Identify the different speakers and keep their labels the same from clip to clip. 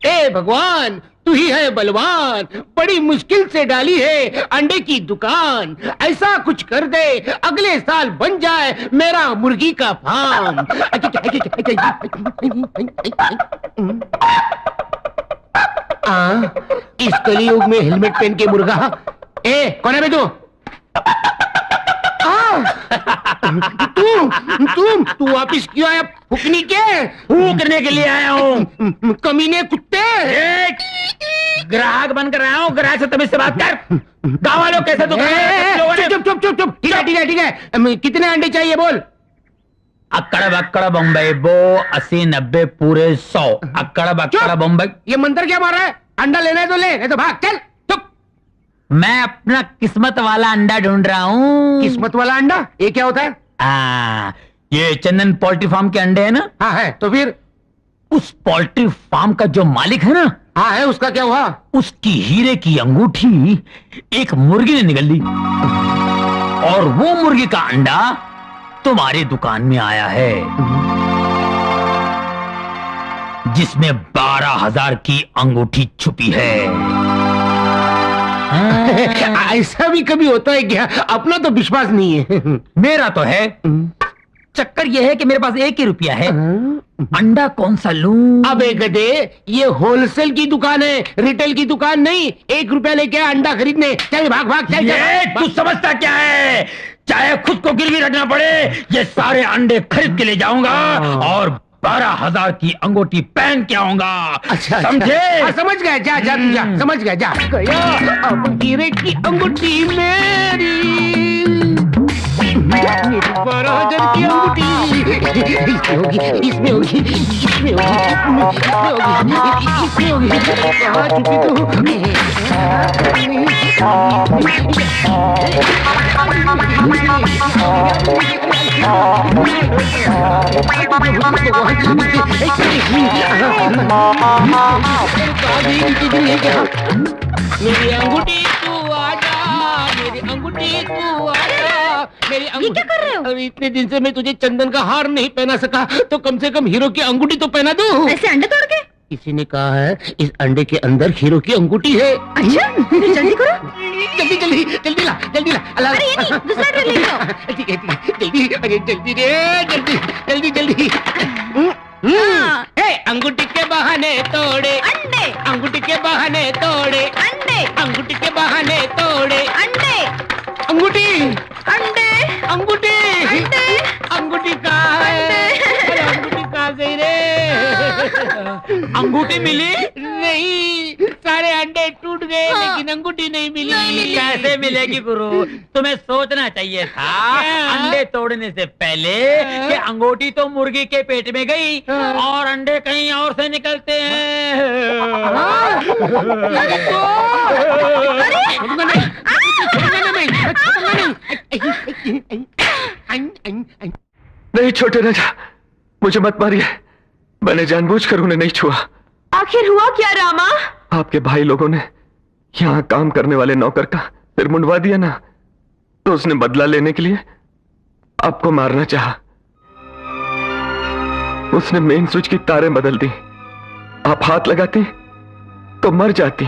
Speaker 1: ए भगवान, तू ही है बलवान, बड़ी मुश्किल से डाली है अंडे की दुकान। ऐसा कुछ कर दे अगले साल बन जाए मेरा मुर्गी का फार्म। इस कलयुग में हेलमेट पहन के मुर्गा। ए कौन है बे तू? तू वापिस क्यों आया? फूकनी के
Speaker 2: फूकने के लिए आया हूँ।
Speaker 1: कमीने कुत्ते।
Speaker 2: ग्राहक बनकर आया हूँ, ग्राहक से तमीज से बात कर। गाँव वालों कैसे
Speaker 1: चुप चुप चुप चुप। ठीक है ठीक है ठीक है, कितने अंडे चाहिए बोल?
Speaker 2: अक्कड़ बक्कड़ बम्बई बो 80 90 पूरे 100। अक्कड़ बक्कड़ बम्बई।
Speaker 1: ये मंत्र क्या मार रहा है? अंडा लेना है तो ले, नहीं तो भाग चल। चुप।
Speaker 2: मैं अपना किस्मत वाला अंडा ढूंढ रहा हूँ।
Speaker 1: किस्मत वाला अंडा? ये क्या होता है?
Speaker 2: ये चंदन पोल्ट्री फार्म के अंडे है ना?
Speaker 1: हाँ है। तो फिर
Speaker 2: उस पोल्ट्री फार्म का जो मालिक है ना?
Speaker 1: हाँ है। उसका क्या हुआ?
Speaker 2: उसकी हीरे की अंगूठी एक मुर्गी ने निगल ली और वो मुर्गी का अंडा तुम्हारी दुकान में आया है, जिसमें 12,000 की अंगूठी छुपी है।
Speaker 1: ऐसा भी कभी होता है क्या? अपना तो विश्वास नहीं है।
Speaker 2: मेरा तो है। चक्कर यह है कि मेरे पास 1 ही रुपया है। अंडा कौन सा लूं?
Speaker 1: अबे गधे, ये होलसेल की दुकान है, रिटेल की दुकान नहीं। 1 रुपया लेके अंडा खरीदने। चल भाग भाग चल।
Speaker 2: तू समझता क्या है? चाहे खुद को गिरवी रखना पड़े, ये सारे अंडे खरीद के ले जाऊंगा और 12,000 की अंगूठी पहन के आऊंगा।
Speaker 1: अच्छा
Speaker 2: समझे?
Speaker 1: समझ गया। जा जा जा, समझ गया। जा गया अब हीरे की अंगूठी मेरी 12,000 की अंगूठी। इसमें होगी, इसमें होगी, इसमें होगी। कहाँ छुपी तू? मेरी अंगूठी तू आजा, मेरी अंगूठी तू आजा, मेरी अंगूठी।
Speaker 3: क्या कर रहे हो?
Speaker 1: अरे इतने दिन से मैं तुझे चंदन का हार नहीं पहना सका, तो कम से कम हीरो की अंगूठी तो पहना दूं।
Speaker 3: ऐसे अंडे तोड़ के?
Speaker 1: किसी ने कहा है इस अंडे के अंदर हीरो की अंगूठी है।
Speaker 3: अच्छा, तो जल्दी करो।
Speaker 1: जल्दी जल्दी जल्दी ला, जल्दी ला।
Speaker 3: अरे ये नहीं, दूसरा ट्रे ले लो।
Speaker 1: ठीक है जल्दी। अरे जल्दी रे, जल्दी जल्दी जल्दी। अंगूठी के बहाने तोड़े
Speaker 3: अंडे,
Speaker 1: अंगूठी के बहाने तोड़े
Speaker 3: अंडे,
Speaker 1: अंगूठी के बहाने तोड़े
Speaker 3: अंडे,
Speaker 1: अंगूठी,
Speaker 3: अंडे,
Speaker 1: अंगूठी,
Speaker 3: अंडे,
Speaker 1: अंगूठी कहाँ है? अरे अंगूठी कहाँ गई रे?
Speaker 2: अंगूठी मिली
Speaker 1: नहीं, सारे अंडे टूट गए।
Speaker 3: हाँ।
Speaker 1: लेकिन अंगूठी नहीं मिली।
Speaker 2: कैसे मिलेगी गुरु? तुम्हें सोचना चाहिए था अंडे तोड़ने से पहले कि अंगूठी तो मुर्गी के पेट में गई और अंडे कहीं और से निकलते हैं।
Speaker 4: नहीं छोटे राजा, मुझे मत मारिए। मैंने जानबूझकर उन्हें नहीं छुआ।
Speaker 3: आखिर हुआ क्या रामा?
Speaker 4: आपके भाई लोगों ने यहाँ काम करने वाले नौकर का सिर मुंडवा दिया ना, तो उसने बदला लेने के लिए आपको मारना चाहा। उसने मेन स्विच की तारें बदल दी। आप हाथ लगाती तो मर जाती।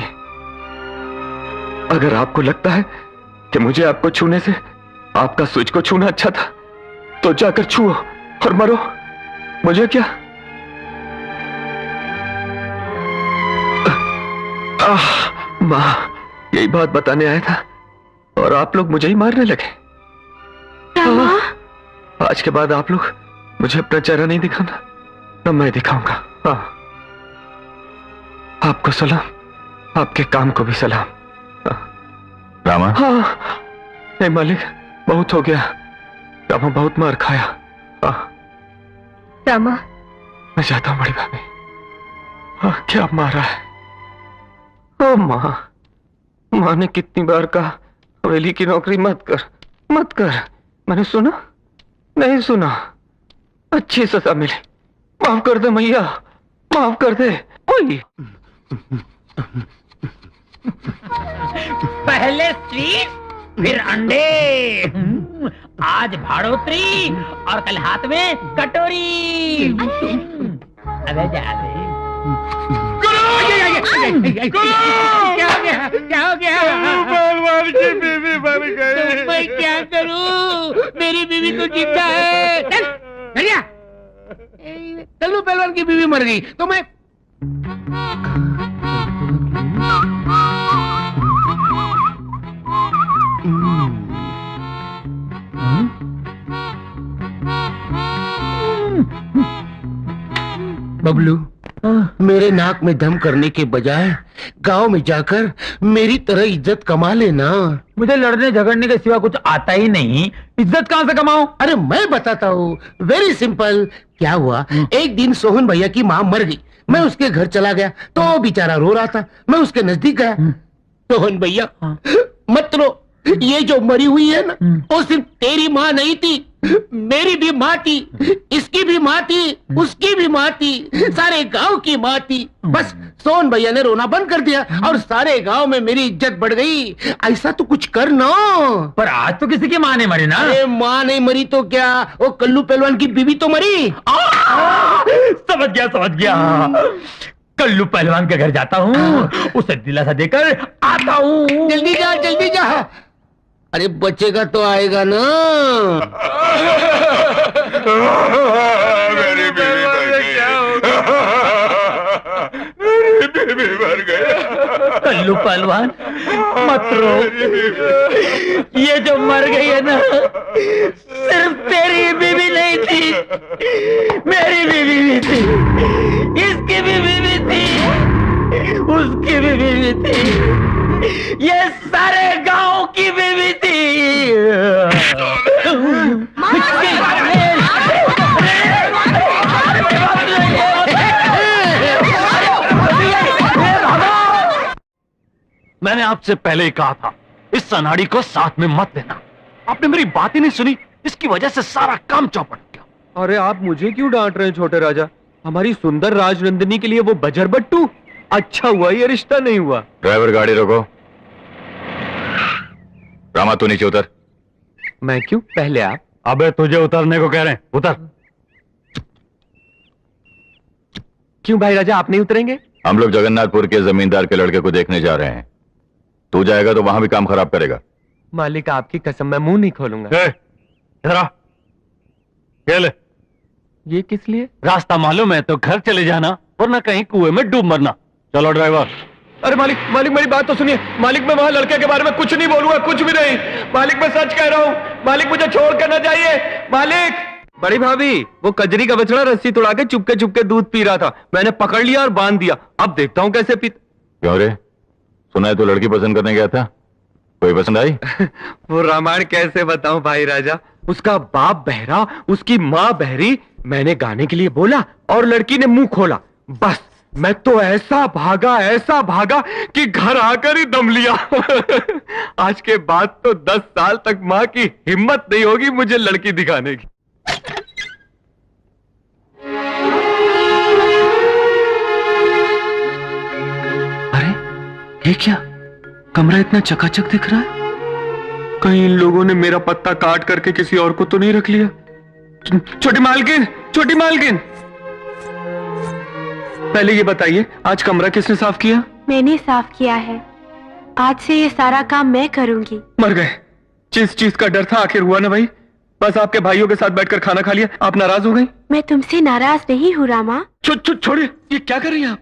Speaker 4: अगर आपको लगता है कि मुझे आपको छूने से आपका स्विच को छूना अच्छा था, तो जाकर छुओ और मरो। मुझे क्या? मां, यही बात बताने आया था और आप लोग मुझे ही मारने लगे। आज के बाद आप लोग मुझे अपना चेहरा नहीं दिखाना, न मैं दिखाऊंगा। हाँ, आपको सलाम, आपके काम को भी सलाम।
Speaker 5: रामा?
Speaker 4: हाँ, नहीं मालिक, बहुत हो गया। रामा बहुत मार खाया। हाँ,
Speaker 3: रामा,
Speaker 4: मैं चाहता हूँ बड़ी भाभी। हाँ, क्या मारा है? ओ माँ, माँ ने कितनी बार कहा हवेली की नौकरी मत कर, मत कर। मैंने सुना? नहीं सुना। अच्छी सजा मिली। माफ कर दे मैया, माफ कर दे। ओए,
Speaker 2: पहले स्वीट, फिर अंडे। आज भाड़ोत्री और कल हाथ में कटोरी। अबे जा रे।
Speaker 1: क्या हो गया? क्या हो गया?
Speaker 4: पहलवान की बीवी मर गई।
Speaker 1: तो मैं क्या करूं? मेरी बीवी तो जिंदा है। चल, चलिया। कल्लू पहलवान की बीवी मर गई तो मैं बबलू, मेरे नाक में दम करने के बजाय गांव में जाकर मेरी तरह इज्जत कमा लेना।
Speaker 2: मुझे लड़ने झगड़ने के सिवा कुछ आता ही नहीं, इज्जत कहाँ से कमाऊं?
Speaker 1: अरे मैं बताता हूँ, वेरी सिंपल। क्या हुआ, एक दिन सोहन भैया की माँ मर गई। मैं उसके घर चला गया तो वो बेचारा रो रहा था। मैं उसके नजदीक गया। सोहन भैया मत रो, ये जो मरी हुई है ना, वो सिर्फ तेरी माँ नहीं थी, मेरी भी माँ थी, इसकी भी माँ थी, उसकी भी माँ थी, सारे गांव की माँ थी। बस सोहन भैया ने रोना बंद कर दिया और सारे गांव में मेरी इज्जत बढ़ गई। ऐसा तो कुछ कर ना।
Speaker 2: पर आज तो किसी की माँ नहीं मरी ना।
Speaker 1: अरे माँ नहीं मरी तो क्या, वो कल्लू पहलवान की बीवी तो मरी।
Speaker 2: समझ गया। कल्लू पहलवान के घर जाता हूँ, उसे दिलासा देकर आता हूँ।
Speaker 1: जल्दी जा। अरे बचेगा तो आएगा ना।
Speaker 5: मेरी बीवी मर गई।
Speaker 2: कल्लू पहलवान मत रो, ये जो मर गई है ना, सिर्फ तेरी बीवी नहीं थी, मेरी बीवी भी थी, इसकी भी बीवी थी, उसकी भी बीवी थी, ये सारे गांव की बीवी थी।
Speaker 6: मैंने आपसे पहले ही कहा था, इस सनाड़ी को साथ में मत लेना। आपने मेरी बात ही नहीं सुनी, इसकी वजह से सारा काम चौपट गया।
Speaker 4: अरे आप मुझे क्यों डांट रहे हैं छोटे राजा? हमारी सुंदर राजनंदिनी के लिए वो बजर बट्टू? अच्छा हुआ ये रिश्ता नहीं हुआ।
Speaker 5: ड्राइवर गाड़ी रोको। रामा तू नीचे उतर।
Speaker 4: मैं क्यों? पहले आप।
Speaker 6: अबे तुझे उतरने को कह रहे हैं, उतर।
Speaker 4: क्यों भाई राजा, आप नहीं उतरेंगे?
Speaker 5: हम लोग जगन्नाथपुर के जमींदार के लड़के को देखने जा रहे हैं। तू जाएगा तो वहां भी काम खराब करेगा।
Speaker 4: मालिक आपकी कसम, मैं मुंह नहीं खोलूंगा।
Speaker 6: इधर आ, ये ले।
Speaker 4: ये किस लिए?
Speaker 6: रास्ता मालूम है तो घर चले जाना, वरना कहीं कुएं में डूब मरना। चलो ड्राइवर।
Speaker 4: अरे मालिक मेरी बात तो सुनिए। मालिक मैं वहां लड़के के बारे में कुछ नहीं बोलूंगा, कुछ भी नहीं। मालिक मैं सच कह रहा हूँ। मालिक मुझे छोड़ कर ना जाइए। मालिक। बड़ी भाभी, वो कजरी का बछड़ा रस्सी तोड़ा के चुपके दूध पी रहा था। मैंने पकड़ लिया और बांध दिया। अब देखता हूँ कैसे पी।
Speaker 5: क्यों रे, सुना है तो लड़की पसंद करने गया था, कोई पसंद आई?
Speaker 4: वो रामायण कैसे बताऊं भाई राजा। उसका बाप बहरा, उसकी माँ बहरी। मैंने गाने के लिए बोला और लड़की ने मुंह खोला। बस मैं तो ऐसा भागा कि घर आकर ही दम लिया। आज के बाद तो 10 साल तक माँ की हिम्मत नहीं होगी मुझे लड़की दिखाने की। अरे ये क्या, कमरा इतना चकाचक दिख रहा है? कहीं इन लोगों ने मेरा पत्ता काट करके किसी और को तो नहीं रख लिया? छोटी मालकिन, पहले ये बताइए, आज कमरा किसने साफ किया?
Speaker 3: मैंने साफ किया है। आज से ये सारा काम मैं करूंगी।
Speaker 4: मर गए। जिस चीज का डर था आखिर हुआ ना भाई। बस आपके भाइयों के साथ बैठकर खाना खा लिया, आप नाराज हो गई?
Speaker 3: मैं तुमसे नाराज नहीं हूँ रामा।
Speaker 4: छोड़िए, ये क्या कर रही हैं आप?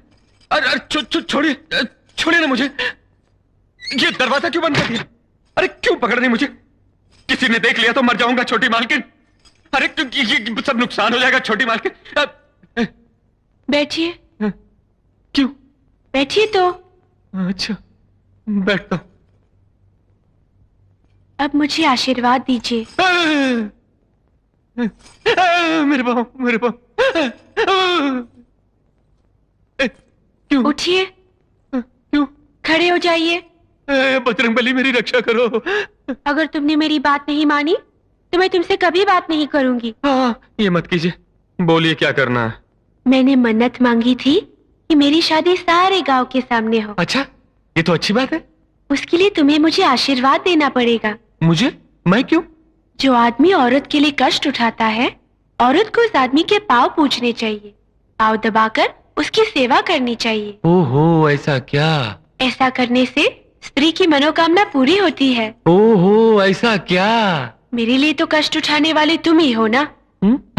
Speaker 4: अरे छोड़िए ना मुझे। ये दरवाजा क्यों बंद कर दिया? अरे क्यों पकड़ रही मुझे? किसी ने देख लिया तो मर जाऊंगा छोटी मालकिन। अरे ये सब नुकसान हो जाएगा छोटी मालकिन।
Speaker 3: बैठिए।
Speaker 4: क्यों?
Speaker 3: बैठिए तो।
Speaker 4: अच्छा बैठता हूं।
Speaker 3: अब मुझे आशीर्वाद दीजिए।
Speaker 4: मेरे पाँव। क्यों?
Speaker 3: उठिए।
Speaker 4: क्यों?
Speaker 3: खड़े हो जाइए।
Speaker 4: बजरंगबली मेरी रक्षा करो।
Speaker 3: अगर तुमने मेरी बात नहीं मानी तो मैं तुमसे कभी बात नहीं करूंगी।
Speaker 4: हाँ, ये मत कीजिए। बोलिए क्या करना है?
Speaker 3: मैंने मन्नत मांगी थी कि मेरी शादी सारे गांव के सामने हो।
Speaker 4: अच्छा, ये तो अच्छी बात है।
Speaker 3: उसके लिए तुम्हें मुझे आशीर्वाद देना पड़ेगा।
Speaker 4: मुझे? मैं क्यों?
Speaker 3: जो आदमी औरत के लिए कष्ट उठाता है, औरत को उस आदमी के पाँव पूजने चाहिए। पाँव दबाकर उसकी सेवा करनी चाहिए।
Speaker 4: ओहो, ऐसा क्या?
Speaker 3: ऐसा करने से स्त्री की मनोकामना पूरी होती है।
Speaker 4: ओहो, ऐसा क्या?
Speaker 3: मेरे लिए तो कष्ट उठाने वाले तुम ही हो ना?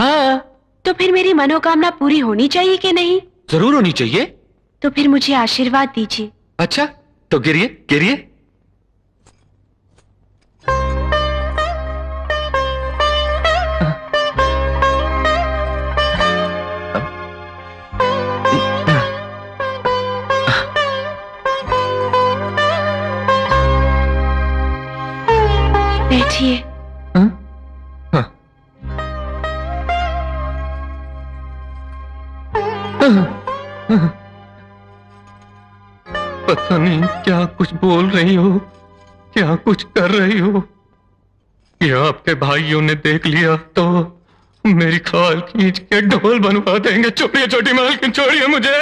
Speaker 4: हाँ,
Speaker 3: तो फिर मेरी मनोकामना पूरी होनी चाहिए कि नहीं?
Speaker 4: जरूर होनी चाहिए।
Speaker 3: तो फिर मुझे आशीर्वाद दीजिए।
Speaker 4: अच्छा, तो गिरिए गिरिए।
Speaker 3: बैठिए।
Speaker 4: पता नहीं क्या कुछ बोल रही हो, क्या कुछ कर रही हो। ये आपके भाइयों ने देख लिया तो मेरी खाल खींच के ढोल बनवा देंगे। छोड़िए छोटी मालकिन, छोड़िए मुझे।